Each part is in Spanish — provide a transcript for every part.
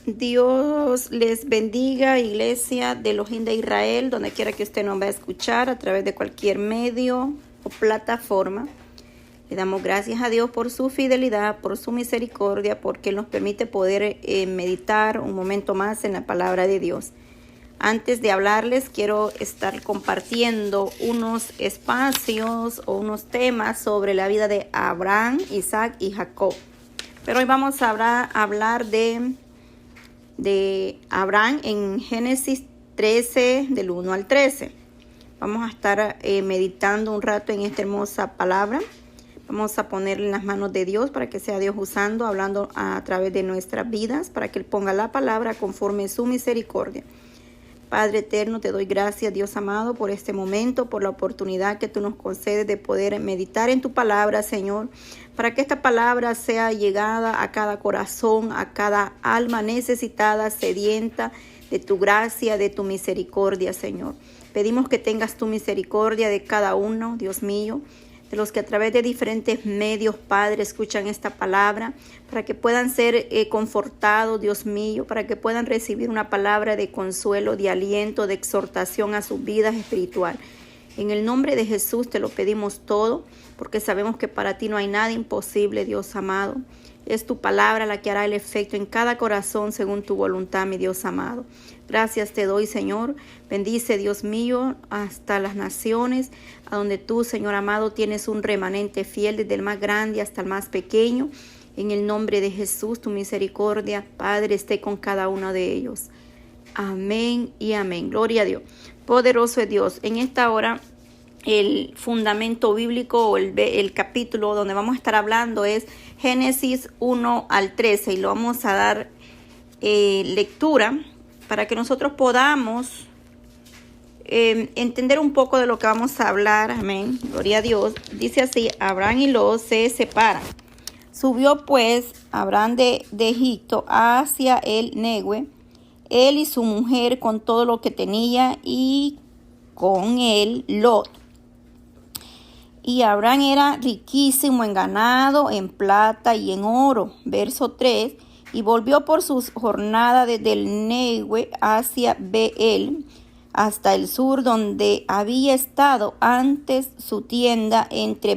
Dios les bendiga, iglesia de Elohim de Israel, donde quiera que usted nos va a escuchar, a través de cualquier medio o plataforma. Le damos gracias a Dios por su fidelidad, por su misericordia, porque Él nos permite poder meditar un momento más en la palabra de Dios. Antes de hablarles, quiero estar compartiendo unos espacios o unos temas sobre la vida de Abraham, Isaac y Jacob. Pero hoy vamos a hablar de Abraham en Génesis 13, del 1 al 13. Vamos a estar meditando un rato en esta hermosa palabra. Vamos a ponerle en las manos de Dios para que sea Dios usando, hablando a través de nuestras vidas, para que Él ponga la palabra conforme su misericordia. Padre eterno, te doy gracias, Dios amado, por este momento, por la oportunidad que tú nos concedes de poder meditar en tu palabra, Señor, para que esta palabra sea llegada a cada corazón, a cada alma necesitada, sedienta de tu gracia, de tu misericordia, Señor. Pedimos que tengas tu misericordia de cada uno, Dios mío, de los que a través de diferentes medios, Padre, escuchan esta palabra, para que puedan ser confortados, Dios mío, para que puedan recibir una palabra de consuelo, de aliento, de exhortación a sus vidas espiritual. En el nombre de Jesús te lo pedimos todo, porque sabemos que para ti no hay nada imposible, Dios amado. Es tu palabra la que hará el efecto en cada corazón según tu voluntad, mi Dios amado. Gracias te doy, Señor. Bendice, Dios mío, hasta las naciones, a donde tú, Señor amado, tienes un remanente fiel, desde el más grande hasta el más pequeño. En el nombre de Jesús, tu misericordia, Padre, esté con cada uno de ellos. Amén y amén. Gloria a Dios. Poderoso es Dios. En esta hora, el fundamento bíblico o el capítulo donde vamos a estar hablando es Génesis 1 al 13 y lo vamos a dar lectura para que nosotros podamos entender un poco de lo que vamos a hablar. Amén. Gloria a Dios. Dice así: Abraham y Lot se separan. Subió pues Abraham de Egipto hacia el Negue, él y su mujer con todo lo que tenía, y con él Lot. Y Abraham era riquísimo en ganado, en plata y en oro. Verso 3. Y volvió por sus jornadas desde el Negue hacia Beel, hasta el sur, donde había estado antes su tienda entre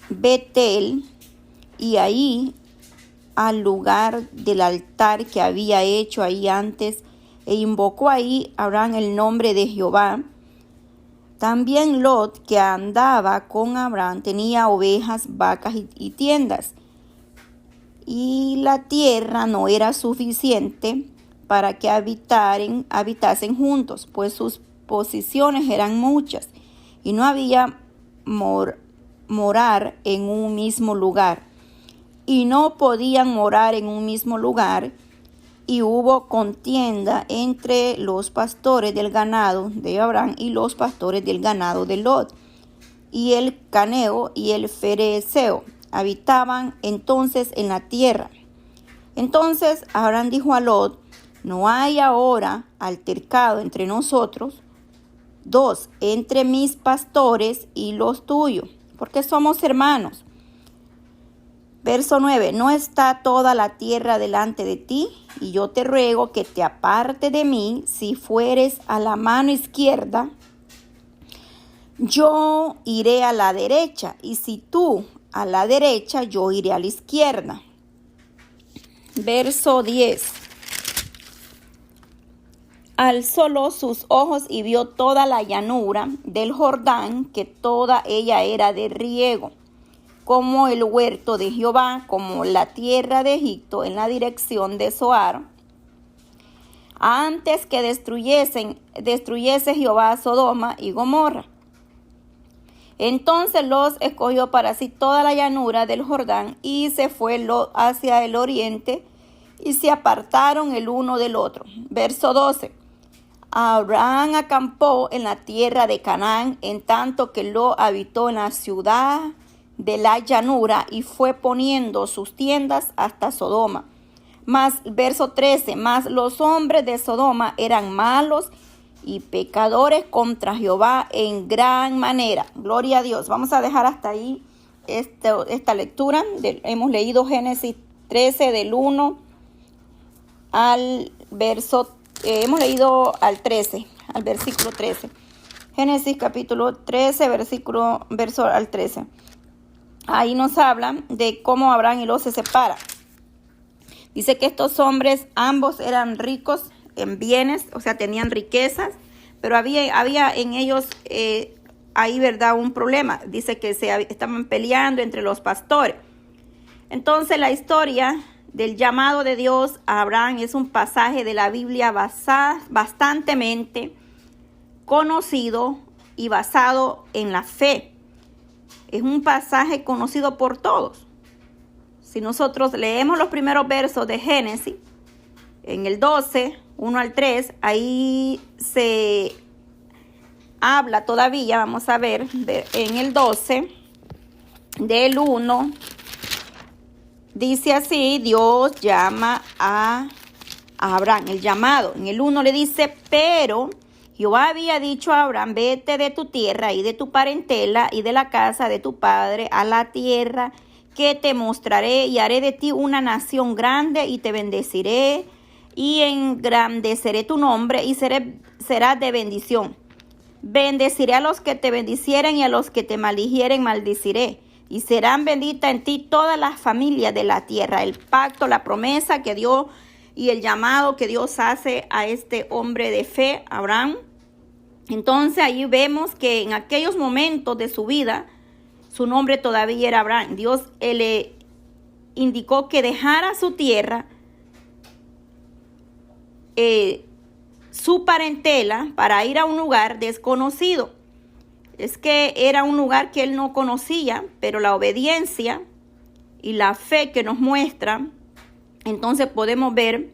Betel y ahí al lugar del altar que había hecho ahí antes, e invocó ahí Abraham el nombre de Jehová. También Lot, que andaba con Abraham, tenía ovejas, vacas y tiendas. Y la tierra no era suficiente para que habitasen juntos, pues sus posiciones eran muchas, y no había morar en un mismo lugar. Y no podían morar en un mismo lugar, y hubo contienda entre los pastores del ganado de Abraham y los pastores del ganado de Lot. Y el caneo y el fereceo habitaban entonces en la tierra. Entonces Abraham dijo a Lot: no hay ahora altercado entre nosotros dos, entre mis pastores y los tuyos, porque somos hermanos. Verso 9. No está toda la tierra delante de ti, y yo te ruego que te aparte de mí. Si fueres a la mano izquierda, yo iré a la derecha, y si tú a la derecha, yo iré a la izquierda. Verso 10. Alzó sus ojos y vio toda la llanura del Jordán, que toda ella era de riego, como el huerto de Jehová, como la tierra de Egipto, en la dirección de Zoar, antes que destruyese Jehová Sodoma y Gomorra. Entonces Lot escogió para sí toda la llanura del Jordán, y se fue Lot hacia el oriente, y se apartaron el uno del otro. Verso 12. Abraham acampó en la tierra de Canaán, en tanto que Lot habitó en la ciudad de la llanura, y fue poniendo sus tiendas hasta Sodoma. Verso 13, mas los hombres de Sodoma eran malos y pecadores contra Jehová en gran manera. Gloria a Dios. Vamos a dejar hasta ahí esta lectura. Hemos leído Génesis 13 del 1 al verso, hemos leído al 13, al versículo 13. Génesis capítulo 13, verso al 13. Ahí nos habla de cómo Abraham y Lot se separan. Dice que estos hombres ambos eran ricos en bienes, o sea, tenían riquezas, pero había en ellos ahí, ¿verdad?, un problema. Dice que estaban peleando entre los pastores. Entonces la historia del llamado de Dios a Abraham es un pasaje de la Biblia bastantemente conocido y basado en la fe. Es un pasaje conocido por todos. Si nosotros leemos los primeros versos de Génesis, en el 12, 1 al 3, ahí se habla todavía, vamos a ver, en el 12, del 1, dice así: Dios llama a Abraham, el llamado. En el 1 le dice: pero Jehová había dicho a Abraham, vete de tu tierra y de tu parentela y de la casa de tu padre a la tierra que te mostraré, y haré de ti una nación grande, y te bendeciré y engrandeceré tu nombre, y serás de bendición. Bendeciré a los que te bendicieren, y a los que te maldijeren maldeciré, y serán benditas en ti todas las familias de la tierra. El pacto, la promesa que Dios y el llamado que Dios hace a este hombre de fe, Abraham. Entonces ahí vemos que en aquellos momentos de su vida, su nombre todavía era Abraham. Dios le indicó que dejara su tierra, su parentela, para ir a un lugar desconocido. Es que era un lugar que él no conocía, pero la obediencia y la fe que nos muestra, entonces podemos ver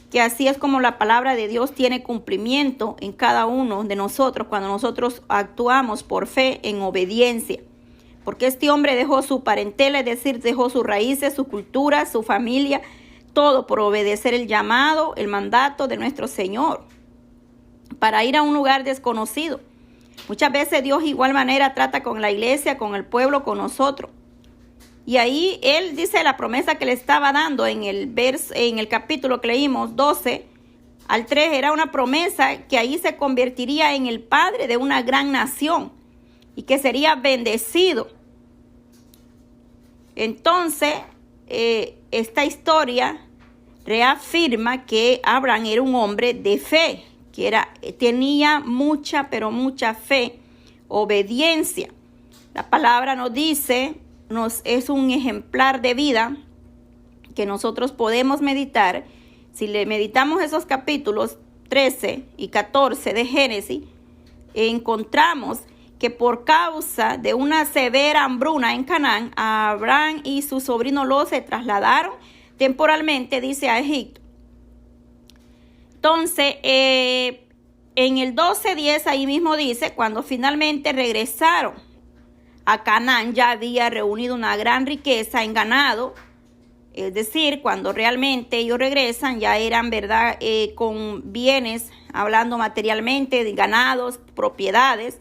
que así es como la palabra de Dios tiene cumplimiento en cada uno de nosotros cuando nosotros actuamos por fe en obediencia. Porque este hombre dejó su parentela, es decir, dejó sus raíces, su cultura, su familia, todo por obedecer el llamado, el mandato de nuestro Señor, para ir a un lugar desconocido. Muchas veces Dios igual manera trata con la iglesia, con el pueblo, con nosotros. Y ahí él dice la promesa que le estaba dando en el capítulo que leímos, 12 al 3, era una promesa que ahí se convertiría en el padre de una gran nación y que sería bendecido. Entonces, esta historia reafirma que Abraham era un hombre de fe, que tenía mucha, pero mucha fe, obediencia. La palabra nos dice, es un ejemplar de vida que nosotros podemos meditar. Si le meditamos esos capítulos 13 y 14 de Génesis, encontramos que por causa de una severa hambruna en Canaán, Abraham y su sobrino Lot se trasladaron temporalmente, dice, a Egipto. Entonces, en el 12:10 ahí mismo dice, cuando finalmente regresaron a Canaán, ya había reunido una gran riqueza en ganado. Es decir, cuando realmente ellos regresan, ya eran, ¿verdad?, con bienes, hablando materialmente, de ganados, propiedades.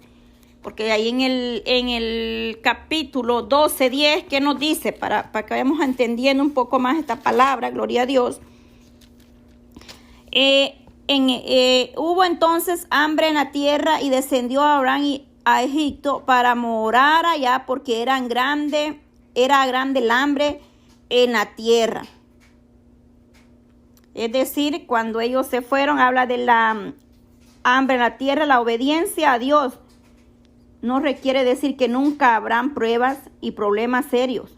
Porque ahí en el capítulo 12:10, ¿qué nos dice? Para que vayamos entendiendo un poco más esta palabra, gloria a Dios. Hubo entonces hambre en la tierra y descendió Abraham a Egipto para morar allá, porque era grande el hambre en la tierra. Es decir, cuando ellos se fueron, habla de la hambre en la tierra. La obediencia a Dios no requiere decir que nunca habrán pruebas y problemas serios.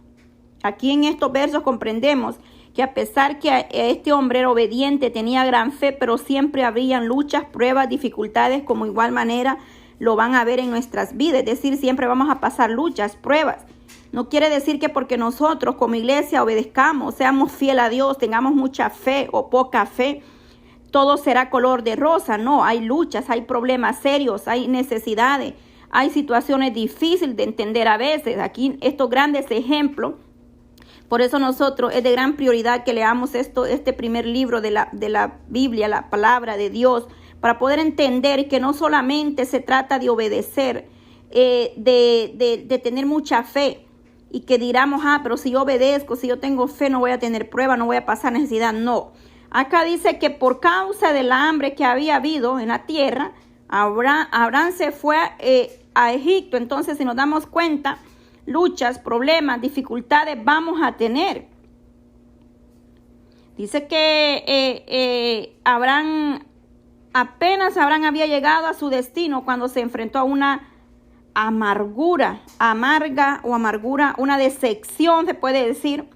Aquí en estos versos comprendemos que a pesar que este hombre era obediente, tenía gran fe, pero siempre habrían luchas, pruebas, dificultades, como igual manera lo van a ver en nuestras vidas. Es decir, siempre vamos a pasar luchas, pruebas. No quiere decir que porque nosotros como iglesia obedezcamos, seamos fieles a Dios, tengamos mucha fe o poca fe, todo será color de rosa. No, hay luchas, hay problemas serios, hay necesidades, hay situaciones difíciles de entender a veces. Aquí estos grandes ejemplos. Por eso nosotros es de gran prioridad que leamos este primer libro de la Biblia, la palabra de Dios, para poder entender que no solamente se trata de obedecer, de tener mucha fe, y que diramos, pero si yo obedezco, si yo tengo fe, no voy a tener prueba, no voy a pasar necesidad. No, Acá dice que por causa de la hambre que había habido en la tierra, Abraham se fue a Egipto. Entonces, si nos damos cuenta, luchas, problemas, dificultades vamos a tener. Dice que apenas Abraham había llegado a su destino cuando se enfrentó a una amargura, una decepción, se puede decir.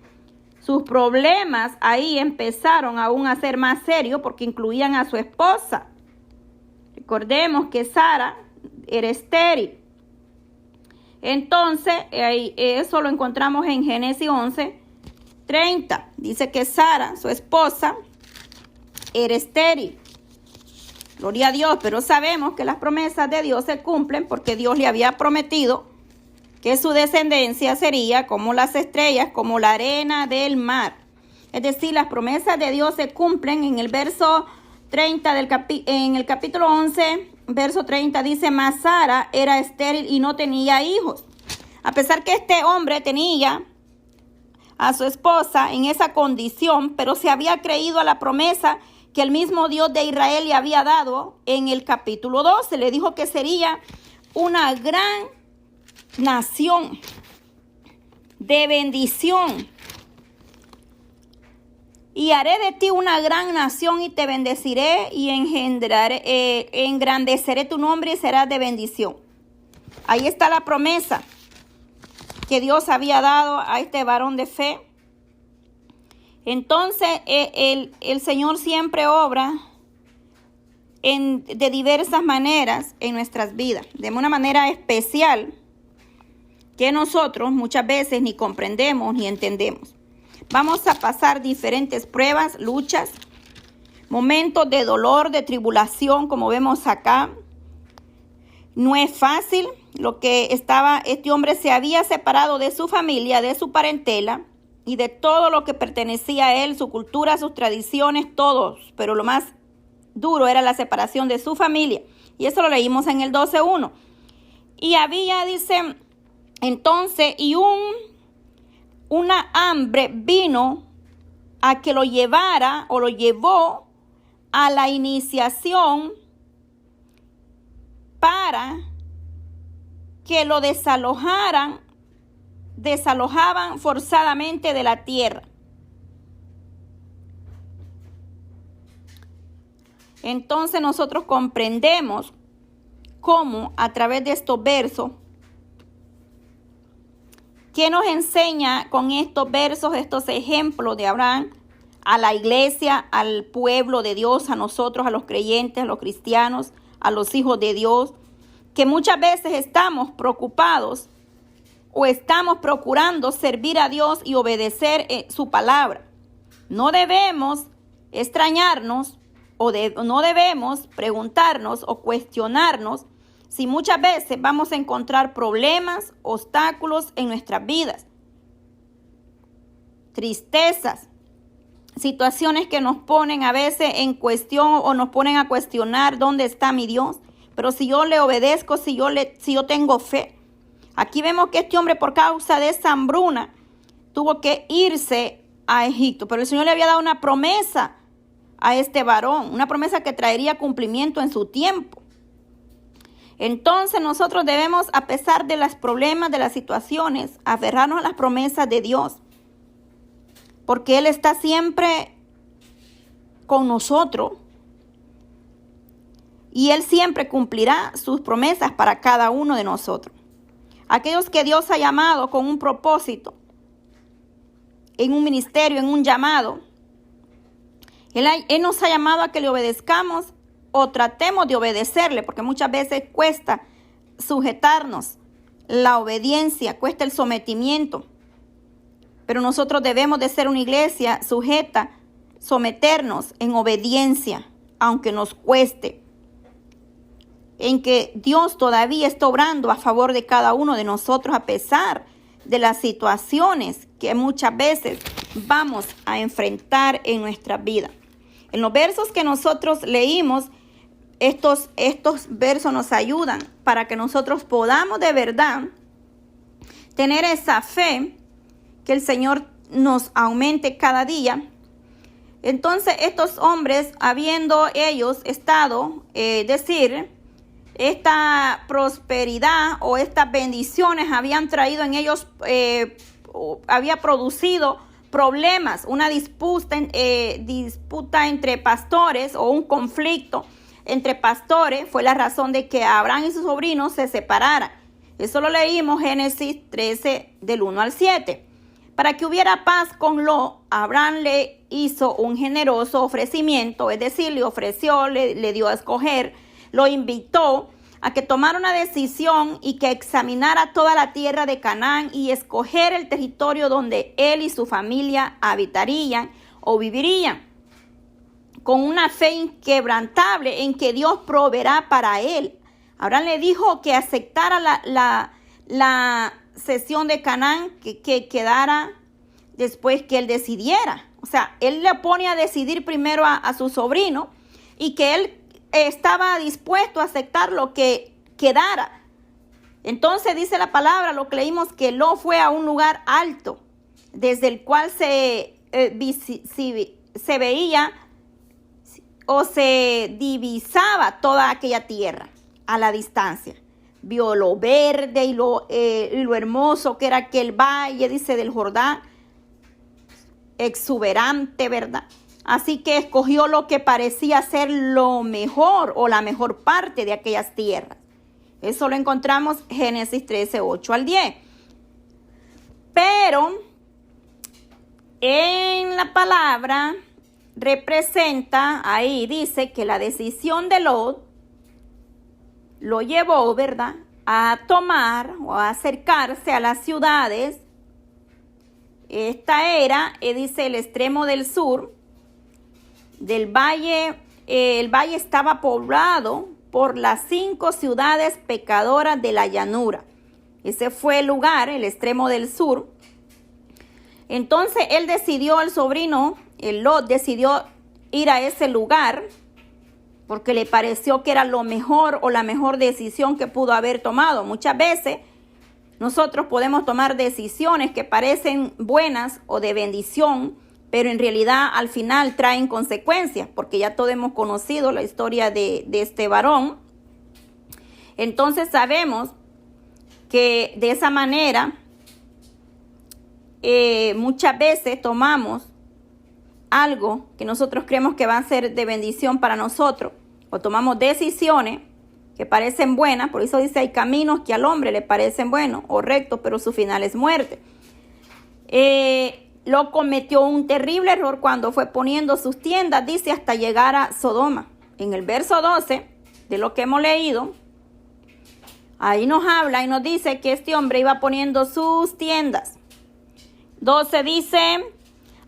Sus problemas ahí empezaron aún a ser más serios porque incluían a su esposa. Recordemos que Sara era estéril. Entonces, eso lo encontramos en Génesis 11:30. Dice que Sara, su esposa, era estéril. Gloria a Dios, pero sabemos que las promesas de Dios se cumplen porque Dios le había prometido que su descendencia sería como las estrellas, como la arena del mar. Es decir, las promesas de Dios se cumplen. En el verso 30 en el capítulo 11, verso 30 dice: mas Sara era estéril y no tenía hijos. A pesar que este hombre tenía a su esposa en esa condición, pero se había creído a la promesa que el mismo Dios de Israel le había dado en el capítulo 12. Le dijo que sería una gran nación de bendición. Y haré de ti una gran nación y te bendeciré y engrandeceré tu nombre y serás de bendición. Ahí está la promesa que Dios había dado a este varón de fe. Entonces, el Señor siempre obra de diversas maneras en nuestras vidas, de una manera especial que nosotros muchas veces ni comprendemos ni entendemos. Vamos a pasar diferentes pruebas, luchas, momentos de dolor, de tribulación, como vemos acá. No es fácil. Este hombre se había separado de su familia, de su parentela y de todo lo que pertenecía a él, su cultura, sus tradiciones, todos. Pero lo más duro era la separación de su familia. Y eso lo leímos en el 12:1. Y había, dice, entonces, y una hambre vino a que lo llevara o lo llevó a la iniciación para que lo desalojaban forzadamente de la tierra. Entonces nosotros comprendemos cómo a través de estos versos, ¿qué nos enseña con estos versos, estos ejemplos de Abraham a la iglesia, al pueblo de Dios, a nosotros, a los creyentes, a los cristianos, a los hijos de Dios? Que muchas veces estamos preocupados o estamos procurando servir a Dios y obedecer su palabra. No debemos extrañarnos no debemos preguntarnos o cuestionarnos si muchas veces vamos a encontrar problemas, obstáculos en nuestras vidas, tristezas, situaciones que nos ponen a veces en cuestión o nos ponen a cuestionar dónde está mi Dios. Pero si yo le obedezco, si yo tengo fe. Aquí vemos que este hombre, por causa de esa hambruna, tuvo que irse a Egipto. Pero el Señor le había dado una promesa a este varón, una promesa que traería cumplimiento en su tiempo. Entonces nosotros debemos, a pesar de los problemas, de las situaciones, aferrarnos a las promesas de Dios. Porque Él está siempre con nosotros. Y Él siempre cumplirá sus promesas para cada uno de nosotros. Aquellos que Dios ha llamado con un propósito, en un ministerio, en un llamado, Él nos ha llamado a que le obedezcamos o tratemos de obedecerle, porque muchas veces cuesta sujetarnos, la obediencia, cuesta el sometimiento. Pero nosotros debemos de ser una iglesia sujeta, someternos en obediencia, aunque nos cueste. En que Dios todavía está obrando a favor de cada uno de nosotros a pesar de las situaciones que muchas veces vamos a enfrentar en nuestra vida. En los versos que nosotros leímos, estos versos nos ayudan para que nosotros podamos de verdad tener esa fe, que el Señor nos aumente cada día. Entonces estos hombres, habiendo ellos estado, esta prosperidad o estas bendiciones habían traído en ellos, había producido problemas, una disputa entre pastores o un conflicto entre pastores. Fue la razón de que Abraham y sus sobrinos se separaran. Eso lo leímos Génesis 13 del 1 al 7. Para que hubiera paz con Lot, Abraham le hizo un generoso ofrecimiento, es decir, le ofreció, le dio a escoger, lo invitó a que tomara una decisión y que examinara toda la tierra de Canaán y escoger el territorio donde él y su familia habitarían o vivirían, con una fe inquebrantable en que Dios proveerá para él. Abraham le dijo que aceptara la cesión de Canaán, que quedara después que él decidiera. O sea, él le pone a decidir primero a su sobrino y que él estaba dispuesto a aceptar lo que quedara. Entonces dice la palabra, lo que leímos, que Lot fue a un lugar alto, desde el cual se veía o se divisaba toda aquella tierra a la distancia. Vio lo verde y lo hermoso que era aquel valle, dice, del Jordán, exuberante, ¿verdad? Así que escogió lo que parecía ser lo mejor o la mejor parte de aquellas tierras. Eso lo encontramos en Génesis 13, 8 al 10. Pero en la palabra representa, ahí dice que la decisión de Lot lo llevó, ¿verdad?, a tomar o a acercarse a las ciudades. Esta era, dice, el extremo del sur del valle. El valle estaba poblado por las 5 ciudades pecadoras de la llanura. Ese fue el lugar, el extremo del sur. Entonces él decidió, el sobrino, el Lot, decidió ir a ese lugar porque le pareció que era lo mejor o la mejor decisión que pudo haber tomado. Muchas veces nosotros podemos tomar decisiones que parecen buenas o de bendición, pero en realidad al final traen consecuencias, porque ya todos hemos conocido la historia de este varón. Entonces sabemos que de esa manera muchas veces tomamos algo que nosotros creemos que va a ser de bendición para nosotros, o tomamos decisiones que parecen buenas. Por eso dice, hay caminos que al hombre le parecen buenos o rectos, pero su final es muerte. Lo cometió un terrible error cuando fue poniendo sus tiendas, dice, hasta llegar a Sodoma. En el verso 12 de lo que hemos leído, ahí nos habla y nos dice que este hombre iba poniendo sus tiendas. 12 dice,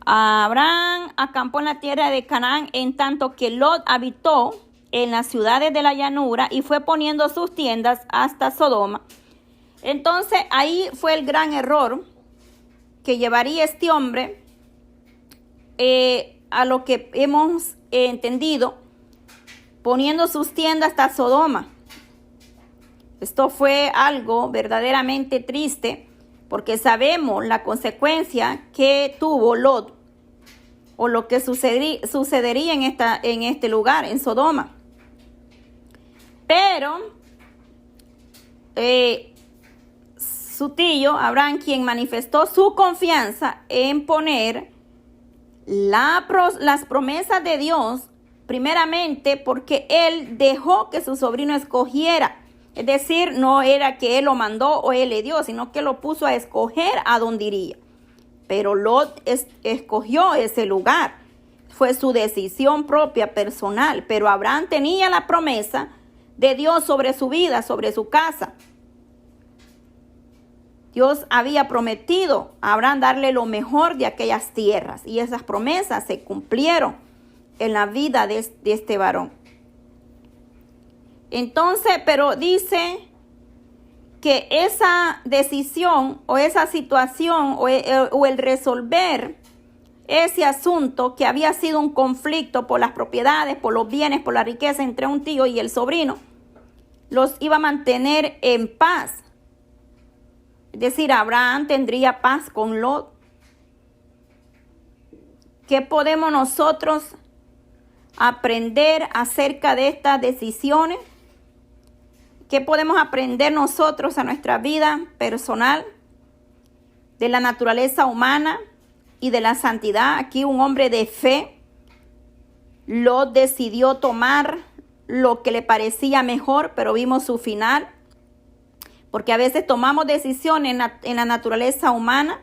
Abraham acampó en la tierra de Canaán, en tanto que Lot habitó en las ciudades de la llanura y fue poniendo sus tiendas hasta Sodoma. Entonces ahí fue el gran error que llevaría este hombre a lo que hemos entendido, poniendo sus tiendas hasta Sodoma. Esto fue algo verdaderamente triste, porque sabemos la consecuencia que tuvo Lot, o lo que sucedería en este lugar, en Sodoma. Pero su tío Abraham, quien manifestó su confianza en poner las promesas de Dios, primeramente porque él dejó que su sobrino escogiera. Es decir, no era que él lo mandó o él le dio, sino que lo puso a escoger a dónde iría. Pero Lot escogió ese lugar. Fue su decisión propia, personal. Pero Abraham tenía la promesa de Dios sobre su vida, sobre su casa. Dios había prometido a Abraham darle lo mejor de aquellas tierras. Y esas promesas se cumplieron en la vida de este varón. Entonces, pero dice que esa decisión o esa situación o el resolver ese asunto, que había sido un conflicto por las propiedades, por los bienes, por la riqueza entre un tío y el sobrino, los iba a mantener en paz. Es decir, Abraham tendría paz con Lot, ¿Qué podemos nosotros aprender acerca de estas decisiones? ¿Qué podemos aprender nosotros a nuestra vida personal, de la naturaleza humana y de la santidad? Aquí un hombre de fe, Lot decidió tomar lo que le parecía mejor, pero vimos su final. Porque a veces tomamos decisiones en la naturaleza humana,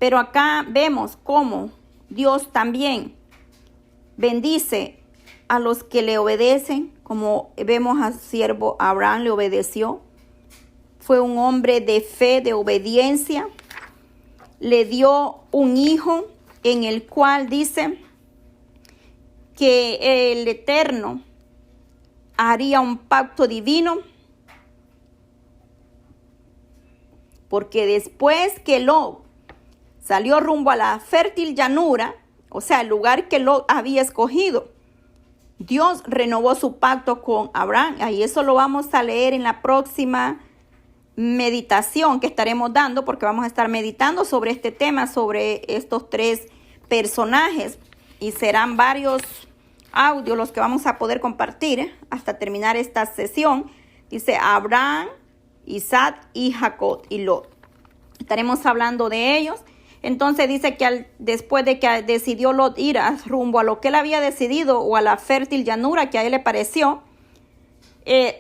pero acá vemos cómo Dios también bendice a los que le obedecen, como vemos al siervo Abraham le obedeció. Fue un hombre de fe, de obediencia. Le dio un hijo en el cual dice que el Eterno haría un pacto divino. Porque después que Lot salió rumbo a la fértil llanura, o sea, el lugar que Lot había escogido, Dios renovó su pacto con Abraham. Y eso lo vamos a leer en la próxima meditación que estaremos dando, porque vamos a estar meditando sobre este tema, sobre estos tres personajes. Y serán varios audios los que vamos a poder compartir hasta terminar esta sesión. Dice Abraham, Isaac y Jacob y Lot. Estaremos hablando de ellos. Entonces dice que después de que decidió Lot ir rumbo a lo que él había decidido o a la fértil llanura que a él le pareció,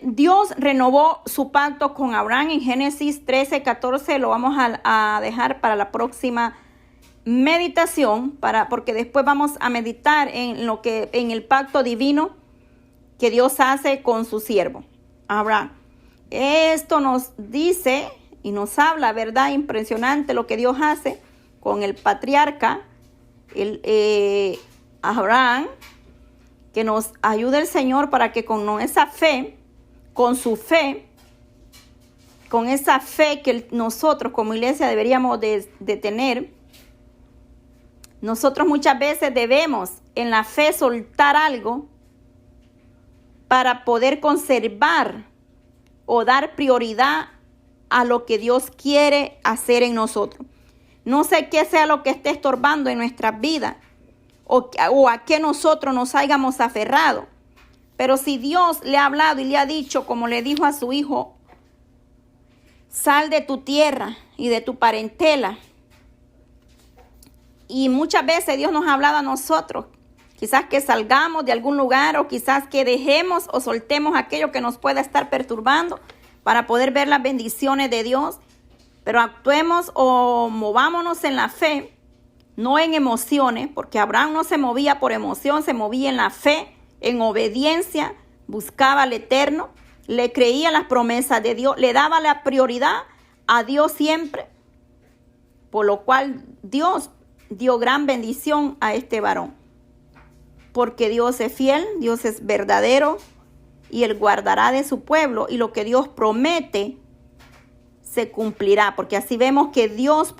Dios renovó su pacto con Abraham en Génesis 13:14. Lo vamos a dejar para la próxima meditación, porque después vamos a meditar en el pacto divino que Dios hace con su siervo Abraham. Esto nos dice y nos habla, ¿verdad? Impresionante lo que Dios hace con el patriarca, Abraham, que nos ayude el Señor para que con esa fe, con su fe, con esa fe que nosotros como iglesia deberíamos de tener, nosotros muchas veces debemos en la fe soltar algo para poder conservar o dar prioridad a lo que Dios quiere hacer en nosotros. No sé qué sea lo que esté estorbando en nuestras vidas o a qué nosotros nos hayamos aferrado. Pero si Dios le ha hablado y le ha dicho, como le dijo a su hijo, sal de tu tierra y de tu parentela. Y muchas veces Dios nos ha hablado a nosotros. Quizás que salgamos de algún lugar o quizás que dejemos o soltemos aquello que nos pueda estar perturbando para poder ver las bendiciones de Dios. Pero actuemos o movámonos en la fe, no en emociones, porque Abraham no se movía por emoción, se movía en la fe, en obediencia, buscaba al Eterno, le creía las promesas de Dios, le daba la prioridad a Dios siempre, por lo cual Dios dio gran bendición a este varón. Porque Dios es fiel, Dios es verdadero y Él guardará de su pueblo, y lo que Dios promete se cumplirá, porque así vemos que Dios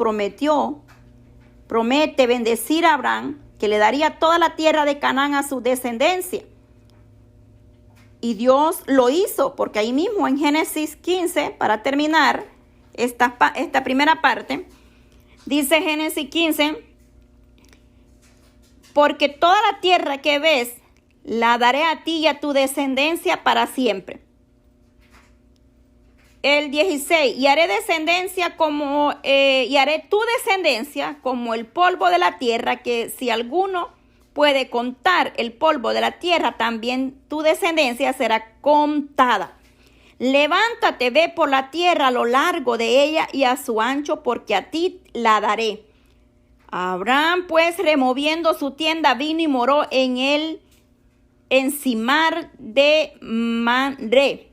promete bendecir a Abraham, que le daría toda la tierra de Canaán a su descendencia. Y Dios lo hizo, porque ahí mismo en Génesis 15, para terminar esta primera parte, dice Génesis 15, porque toda la tierra que ves la daré a ti y a tu descendencia para siempre. El 16, y haré tu descendencia como el polvo de la tierra, que si alguno puede contar el polvo de la tierra, también tu descendencia será contada. Levántate, ve por la tierra a lo largo de ella y a su ancho, porque a ti la daré. Abraham, pues, removiendo su tienda, vino y moró en el encimar de Manré,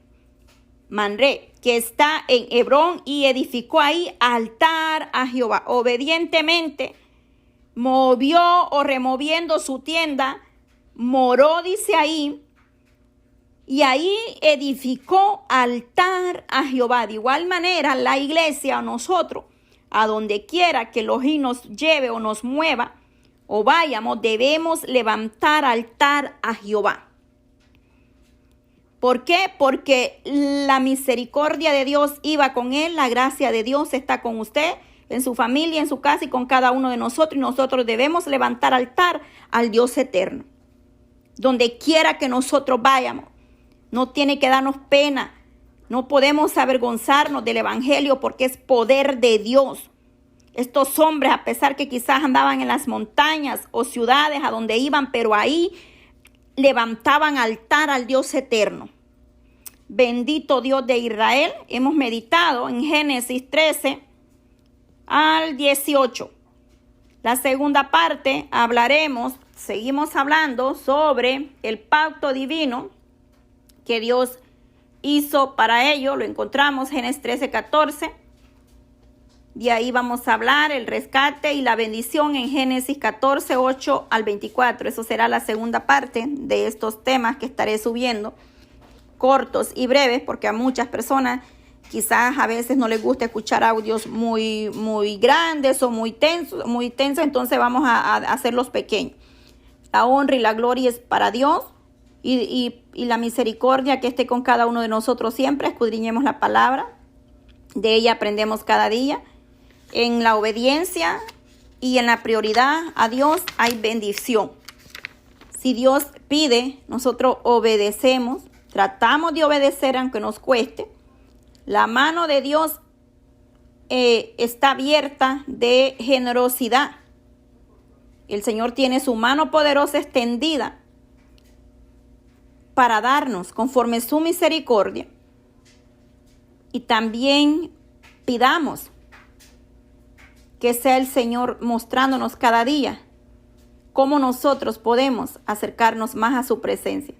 que está en Hebrón, y edificó ahí altar a Jehová. Obedientemente movió o removiendo su tienda, moró, dice ahí, y ahí edificó altar a Jehová. De igual manera, la iglesia o nosotros, a donde quiera que Elohim nos lleve o nos mueva o vayamos, debemos levantar altar a Jehová. ¿Por qué? Porque la misericordia de Dios iba con él, la gracia de Dios está con usted, en su familia, en su casa y con cada uno de nosotros. Y nosotros debemos levantar altar al Dios eterno. Donde quiera que nosotros vayamos, no tiene que darnos pena. No podemos avergonzarnos del evangelio porque es poder de Dios. Estos hombres, a pesar que quizás andaban en las montañas o ciudades a donde iban, pero ahí levantaban altar al Dios eterno. Bendito Dios de Israel. Hemos meditado en Génesis 13 al 18. La segunda parte seguimos hablando sobre el pacto divino que Dios hizo para ello. Lo encontramos en Génesis 13, 14. De ahí vamos a hablar el rescate y la bendición en Génesis 14, 8 al 24. Eso será la segunda parte de estos temas que estaré subiendo, cortos y breves, porque a muchas personas quizás a veces no les gusta escuchar audios muy grandes o muy tensos, entonces vamos a hacerlos pequeños. La honra y la gloria es para Dios y la misericordia que esté con cada uno de nosotros siempre. Escudriñemos la palabra, de ella aprendemos cada día. En la obediencia y en la prioridad a Dios hay bendición. Si Dios pide, nosotros obedecemos, tratamos de obedecer aunque nos cueste. La mano de Dios está abierta de generosidad. El Señor tiene su mano poderosa extendida para darnos conforme su misericordia. Y también pidamos que sea el Señor mostrándonos cada día cómo nosotros podemos acercarnos más a su presencia.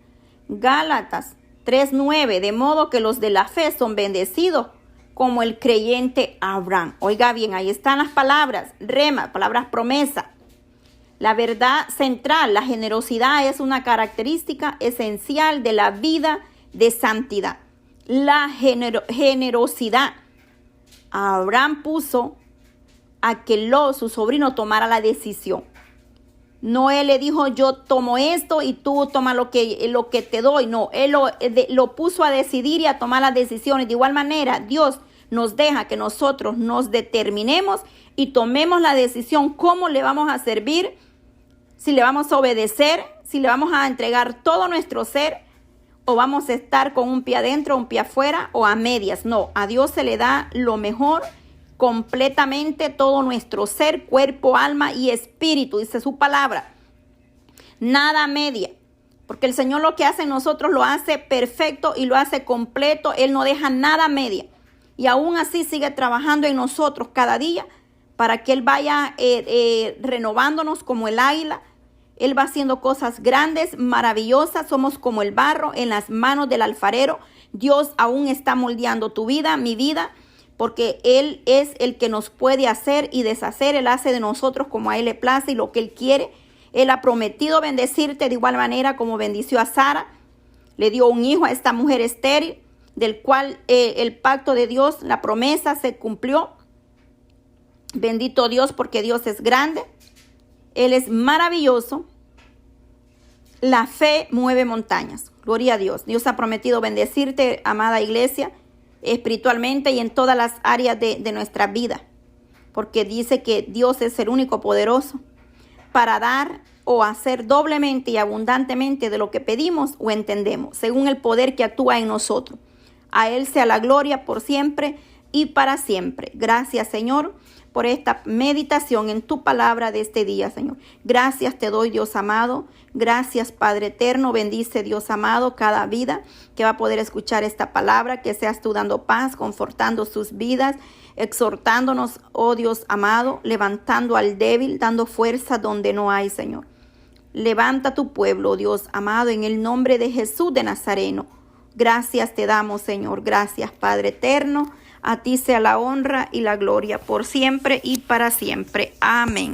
Gálatas 3:9, de modo que los de la fe son bendecidos como el creyente Abraham. Oiga bien, ahí están las palabras, rema, palabras promesa. La verdad central, la generosidad es una característica esencial de la vida de santidad. La generosidad. Abraham puso a que Lot, su sobrino, tomara la decisión. No, él le dijo, yo tomo esto y tú toma lo que te doy. No, él lo puso a decidir y a tomar las decisiones. De igual manera, Dios nos deja que nosotros nos determinemos y tomemos la decisión cómo le vamos a servir, si le vamos a obedecer, si le vamos a entregar todo nuestro ser, o vamos a estar con un pie adentro, un pie afuera, o a medias. No, a Dios se le da lo mejor, completamente todo nuestro ser, cuerpo, alma y espíritu, dice su palabra. Nada a media, porque el Señor lo que hace en nosotros lo hace perfecto y lo hace completo. Él no deja nada a media. Y aún así sigue trabajando en nosotros cada día para que Él vaya renovándonos como el águila. Él va haciendo cosas grandes, maravillosas. Somos como el barro en las manos del alfarero. Dios aún está moldeando tu vida, mi vida, porque Él es el que nos puede hacer y deshacer. Él hace de nosotros como a Él le place y lo que Él quiere. Él ha prometido bendecirte de igual manera como bendició a Sara. Le dio un hijo a esta mujer estéril, del cual el pacto de Dios, la promesa se cumplió. Bendito Dios, porque Dios es grande. Él es maravilloso. La fe mueve montañas. Gloria a Dios. Dios ha prometido bendecirte, amada iglesia, espiritualmente y en todas las áreas de nuestra vida. Porque dice que Dios es el único poderoso para dar o hacer doblemente y abundantemente de lo que pedimos o entendemos, según el poder que actúa en nosotros. A Él sea la gloria por siempre y para siempre. Gracias, Señor, por esta meditación en tu palabra de este día, Señor. Gracias te doy, Dios amado. Gracias, Padre eterno. Bendice, Dios amado, cada vida que va a poder escuchar esta palabra. Que seas tú dando paz, confortando sus vidas, exhortándonos, oh Dios amado, levantando al débil, dando fuerza donde no hay, Señor. Levanta tu pueblo, Dios amado, en el nombre de Jesús de Nazareno. Gracias te damos, Señor. Gracias, Padre eterno. A ti sea la honra y la gloria por siempre y para siempre. Amén.